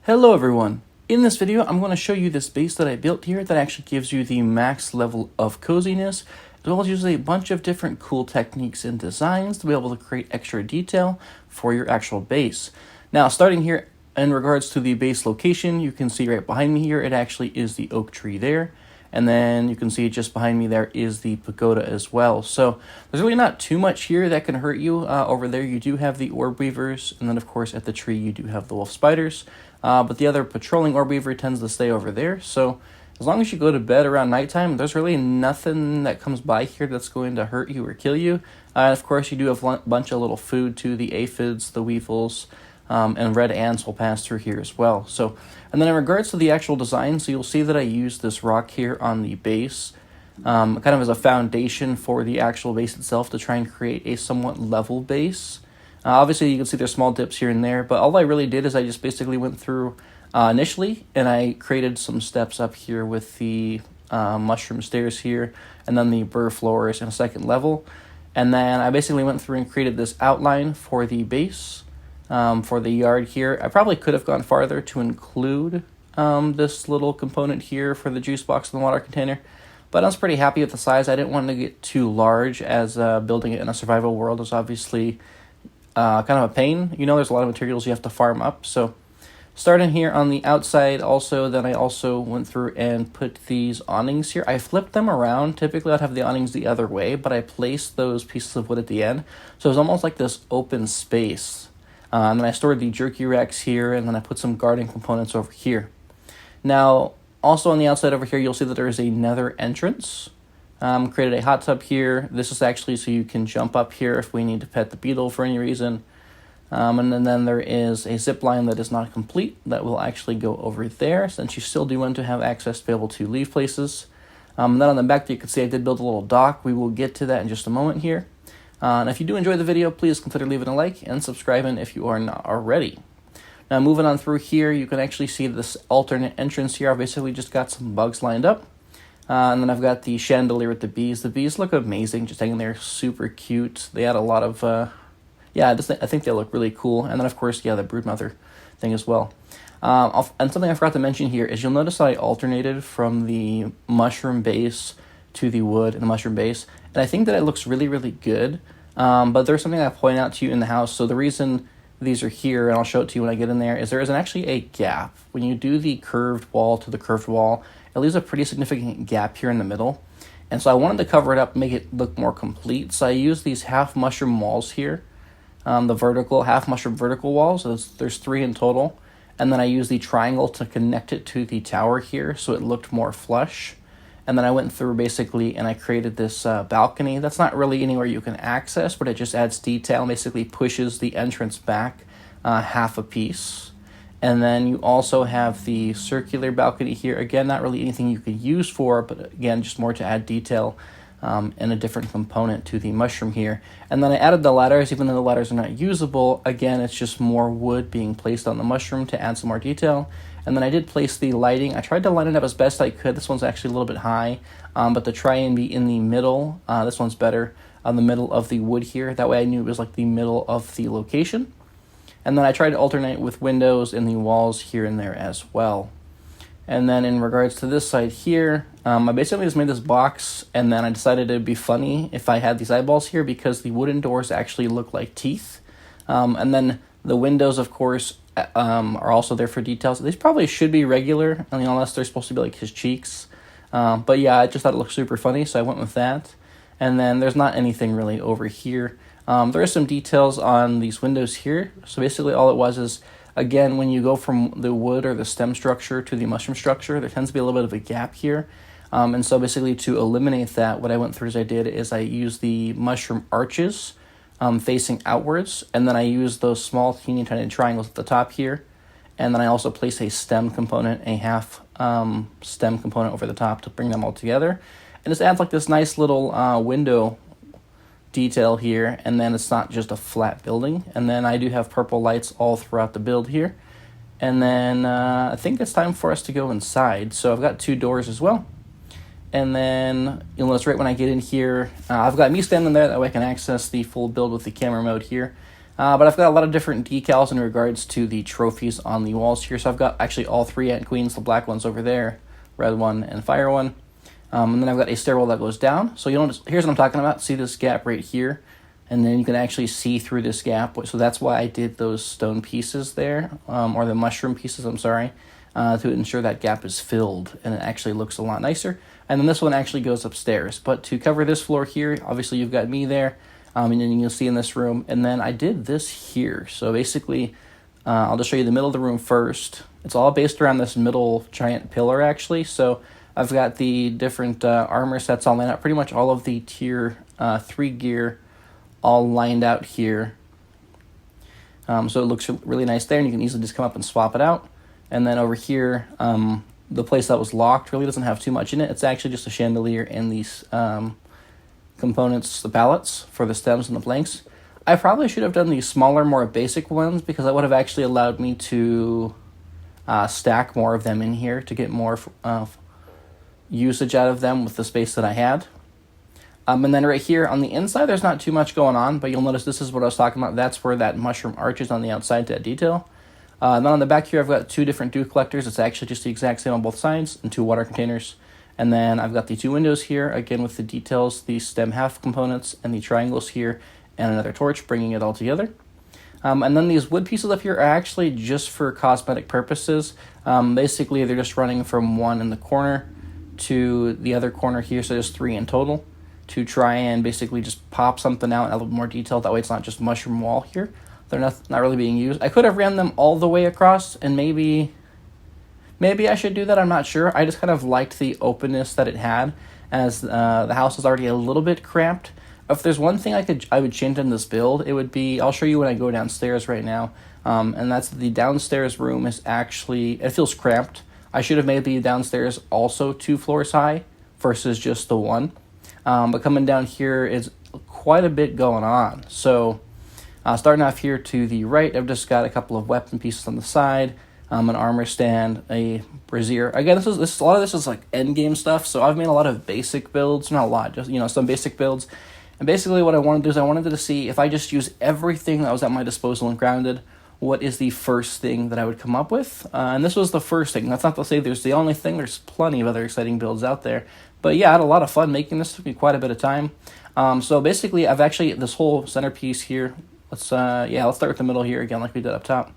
Hello everyone! In this video I'm going to show you this base that I built here that actually gives you the max level of coziness, as well as uses a bunch of different cool techniques and designs to be able to create extra detail for your actual base. Now starting here in regards to the base location, you can see right behind me here it actually is the oak tree there. And then you can see just behind me there is the pagoda as well. So there's really not too much here that can hurt you. Over there you do have the orb weavers, and then of course at the tree you do have the wolf spiders. But the other patrolling orb weaver tends to stay over there. So as long as you go to bed around nighttime, there's really nothing that comes by here that's going to hurt you or kill you. And of course you do have a bunch of little food too. The aphids, the weevils, and red ants will pass through here as well. So, and then in regards to the actual design, so you'll see that I used this rock here on the base, kind of as a foundation for the actual base itself to try and create a somewhat level base. Obviously you can see there's small dips here and there, but all I really did is I just basically went through initially, and I created some steps up here with the mushroom stairs here, and then the burr floors in a second level. And then I basically went through and created this outline for the base. For the yard here, I probably could have gone farther to include this little component here for the juice box and the water container, but I was pretty happy with the size. I didn't want to get too large, as building it in a survival world is obviously kind of a pain. You know, there's a lot of materials you have to farm up. So starting here on the outside also, then I also went through and put these awnings here. I flipped them around. Typically I'd have the awnings the other way, but I placed those pieces of wood at the end. So it was almost like this open space. And then I stored the jerky racks here, and then I put some garden components over here. Now, also on the outside over here, you'll see that there is a nether entrance. Created a hot tub here. This is actually so you can jump up here if we need to pet the beetle for any reason. And then there is a zip line that is not complete that will actually go over there, since you still do want to have access to be able to leave places. And then on the back, you can see I did build a little dock. We will get to that in just a moment here. And if you do enjoy the video, please consider leaving a like and subscribing if you are not already. Now moving on through here, you can actually see this alternate entrance here. I've basically just got some bugs lined up. And then I've got the chandelier with the bees. The bees look amazing, just hanging there, super cute. They had a lot of, I think they look really cool. And then of course, the broodmother thing as well. And something I forgot to mention here is you'll notice I alternated from the mushroom base to the wood and the mushroom base. And I think that it looks really, really good. But there's something I point out to you in the house. So the reason these are here, and I'll show it to you when I get in there, is there is actually a gap. When you do the curved wall to the curved wall, it leaves a pretty significant gap here in the middle. And so I wanted to cover it up, make it look more complete. So I used these half mushroom walls here, the half mushroom vertical walls. So there's 3 in total. And then I used the triangle to connect it to the tower here, so it looked more flush. And then I went through basically and I created this balcony. That's not really anywhere you can access, but it just adds detail, basically pushes the entrance back half a piece. And then you also have the circular balcony here. Again, not really anything you could use for, but again, just more to add detail and a different component to the mushroom here. And then I added the ladders, even though the ladders are not usable. Again, it's just more wood being placed on the mushroom to add some more detail. And then I did place the lighting. I tried to line it up as best I could. This one's actually a little bit high, but to try and be in the middle, this one's better, on the middle of the wood here. That way I knew it was like the middle of the location. And then I tried to alternate with windows in the walls here and there as well. And then in regards to this side here, I basically just made this box, and then I decided it'd be funny if I had these eyeballs here, because the wooden doors actually look like teeth. And then the windows, of course, are also there for details. These probably should be regular, unless they're supposed to be like his cheeks. But yeah, I just thought it looked super funny, so I went with that. And then there's not anything really over here. There are some details on these windows here. So basically all it was is, again, when you go from the wood or the stem structure to the mushroom structure, there tends to be a little bit of a gap here. And so basically to eliminate that, what I went through is I used the mushroom arches facing outwards, and then I used those small teeny tiny triangles at the top here, and then I also placed a stem component, a half stem component over the top to bring them all together, and this adds like this nice little window detail here, and then it's not just a flat building. And then I do have purple lights all throughout the build here, and then I think it's time for us to go inside. So I've got 2 doors as well. And then you'll notice right when I get in here, I've got me standing there, that way I can access the full build with the camera mode here. But I've got a lot of different decals in regards to the trophies on the walls here. So I've got actually all three Ant Queens, the black one's over there, red one, and fire one. And then I've got a stairwell that goes down. So here's what I'm talking about. See this gap right here? And then you can actually see through this gap. So that's why I did those stone pieces there, or the mushroom pieces, I'm sorry, to ensure that gap is filled and it actually looks a lot nicer. And then this one actually goes upstairs. But to cover this floor here, obviously you've got me there, and then you'll see in this room. And then I did this here. So basically, I'll just show you the middle of the room first. It's all based around this middle giant pillar actually. So I've got the different armor sets all lined up, pretty much all of the tier 3 gear all lined out here. So it looks really nice there, and you can easily just come up and swap it out. And then over here, the place that was locked really doesn't have too much in it. It's actually just a chandelier and these components, the pallets for the stems and the planks. I probably should have done these smaller, more basic ones, because that would have actually allowed me to stack more of them in here to get more usage out of them with the space that I had. And then right here on the inside, there's not too much going on, but you'll notice this is what I was talking about. That's where that mushroom arch is on the outside to that detail. Then on the back here, I've got 2 different dew collectors. It's actually just the exact same on both sides, and 2 water containers. And then I've got the 2 windows here, again with the details, the stem half components, and the triangles here, and another torch, bringing it all together. And then these wood pieces up here are actually just for cosmetic purposes. Basically, they're just running from one in the corner to the other corner here, so there's 3 in total, to try and basically just pop something out in a little more detail. That way it's not just mushroom wall here. They're not really being used. I could have ran them all the way across, and maybe I should do that. I'm not sure. I just kind of liked the openness that it had, as the house is already a little bit cramped. If there's one thing I would change in this build, it would be, I'll show you when I go downstairs right now, and that's the downstairs room is actually, it feels cramped. I should have made the downstairs also 2 floors high versus just the 1. But coming down here is quite a bit going on. So starting off here to the right, I've just got a couple of weapon pieces on the side, an armor stand, a brazier. Again, this a lot of this is like end game stuff. So I've made a lot of basic builds, not a lot, just some basic builds. And basically what I wanted to do is I wanted to see if I just use everything that was at my disposal in Grounded, what is the first thing that I would come up with. And this was the first thing. That's not to say there's the only thing. There's plenty of other exciting builds out there. But yeah, I had a lot of fun making this. It took me quite a bit of time. So basically, I've actually, this whole centerpiece here, let's start with the middle here again like we did up top.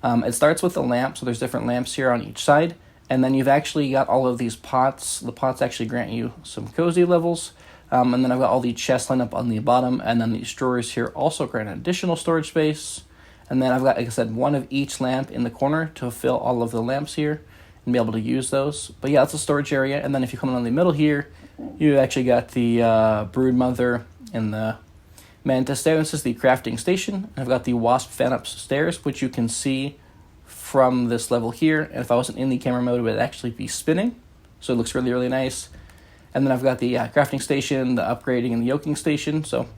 It starts with the lamp, so there's different lamps here on each side. And then you've actually got all of these pots. The pots actually grant you some cozy levels. And then I've got all the chests lined up on the bottom, and then these drawers here also grant additional storage space. And then I've got, like I said, 1 of each lamp in the corner to fill all of the lamps here and be able to use those. But yeah, that's a storage area. And then if you come in on the middle here, you actually got the brood mother and the mantis there. This is the crafting station. And I've got the wasp fan upstairs, which you can see from this level here. And if I wasn't in the camera mode, it would actually be spinning. So it looks really, really nice. And then I've got the crafting station, the upgrading, and the yoking station. So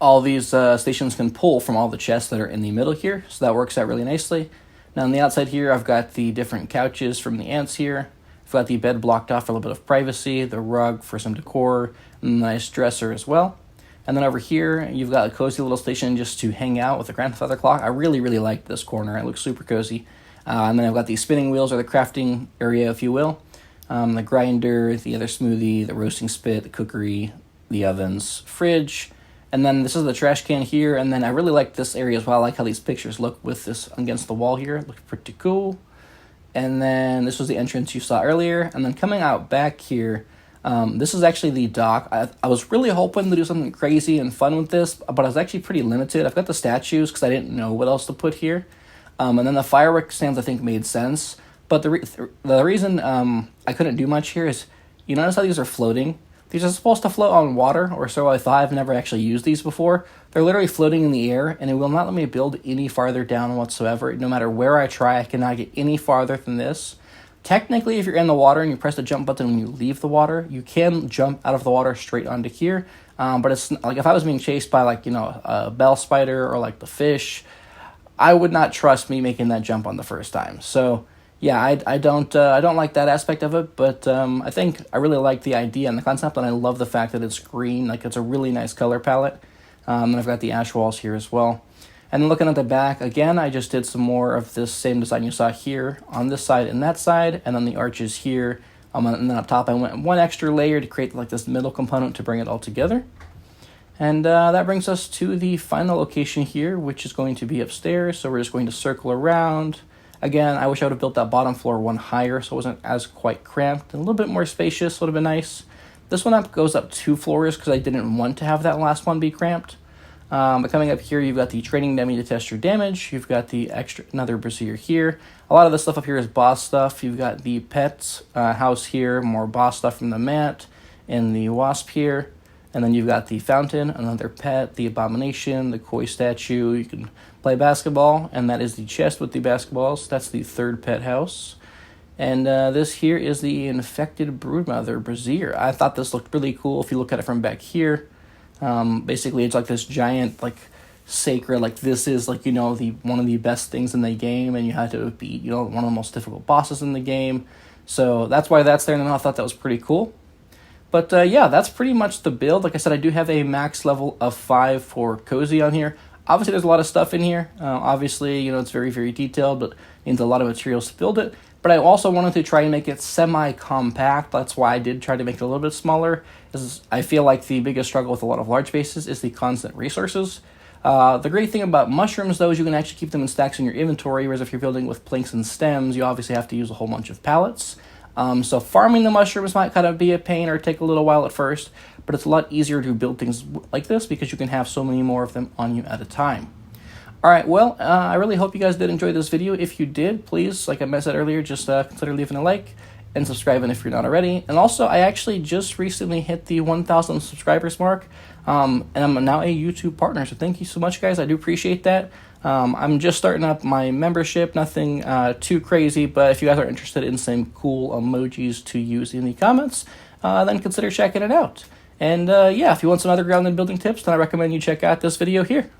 all these stations can pull from all the chests that are in the middle here. So that works out really nicely. Now on the outside here, I've got the different couches from the ants here. I've got the bed blocked off for a little bit of privacy, the rug for some decor, and a nice dresser as well. And then over here, you've got a cozy little station just to hang out with a grandfather clock. I really, really like this corner. It looks super cozy. And then I've got the spinning wheels, or the crafting area, if you will. The grinder, the other smoothie, the roasting spit, the cookery, the ovens, fridge. And then this is the trash can here. And then I really like this area as well. I like how these pictures look with this against the wall here. It looks pretty cool. And then this was the entrance you saw earlier. And then coming out back here, this is actually the dock. I was really hoping to do something crazy and fun with this, but I was actually pretty limited. I've got the statues because I didn't know what else to put here. And then the fireworks stands I think made sense. But the reason I couldn't do much here is, you notice how these are floating? These are supposed to float on water, or so I thought. I've never actually used these before. They're literally floating in the air, and it will not let me build any farther down whatsoever. No matter where I try, I cannot get any farther than this. Technically, if you're in the water and you press the jump button when you leave the water, you can jump out of the water straight onto here. But it's like if I was being chased by a bell spider or like the fish, I would not trust me making that jump on the first time. So yeah, I don't like that aspect of it, but I think I really like the idea and the concept, and I love the fact that it's green. Like, it's a really nice color palette. And I've got the ash walls here as well. And then looking at the back, again, I just did some more of this same design you saw here on this side and that side, and then the arches here. And then up top, I went one extra layer to create like this middle component to bring it all together. And that brings us to the final location here, which is going to be upstairs. So we're just going to circle around. Again, I wish I would have built that bottom floor one higher so it wasn't as quite cramped. And a little bit more spacious would have been nice. This one goes up 2 floors because I didn't want to have that last one be cramped. But coming up here, you've got the training dummy to test your damage. You've got the another brazier here. A lot of the stuff up here is boss stuff. You've got the pets house here, more boss stuff from the mat, and the wasp here. And then you've got the fountain, another pet, the abomination, the koi statue. You can play basketball, and that is the chest with the basketballs. That's the 3rd pet house. And this here is the infected broodmother brazier. I thought this looked really cool if you look at it from back here. Basically it's like this giant like sacred, like this is like, you know, the one of the best things in the game, and you had to beat, you know, one of the most difficult bosses in the game. So that's why that's there, and I thought that was pretty cool. But yeah, that's pretty much the build. Like I said, I do have a max level of 5 for cozy on here. Obviously there's a lot of stuff in here. Obviously, you know, it's very, very detailed, but needs a lot of materials to build it. But I also wanted to try and make it semi-compact. That's why I did try to make it a little bit smaller. I feel like the biggest struggle with a lot of large bases is the constant resources. The great thing about mushrooms, though, is you can actually keep them in stacks in your inventory, whereas if you're building with planks and stems, you obviously have to use a whole bunch of pallets. So farming the mushrooms might kind of be a pain or take a little while at first, but it's a lot easier to build things like this because you can have so many more of them on you at a time. Alright, well, I really hope you guys did enjoy this video. If you did, please, like I said earlier, just consider leaving a like and subscribing if you're not already. And also, I actually just recently hit the 1,000 subscribers mark, and I'm now a YouTube partner, so thank you so much, guys. I do appreciate that. I'm just starting up my membership, nothing too crazy, but if you guys are interested in some cool emojis to use in the comments, then consider checking it out. And yeah, if you want some other ground and building tips, then I recommend you check out this video here.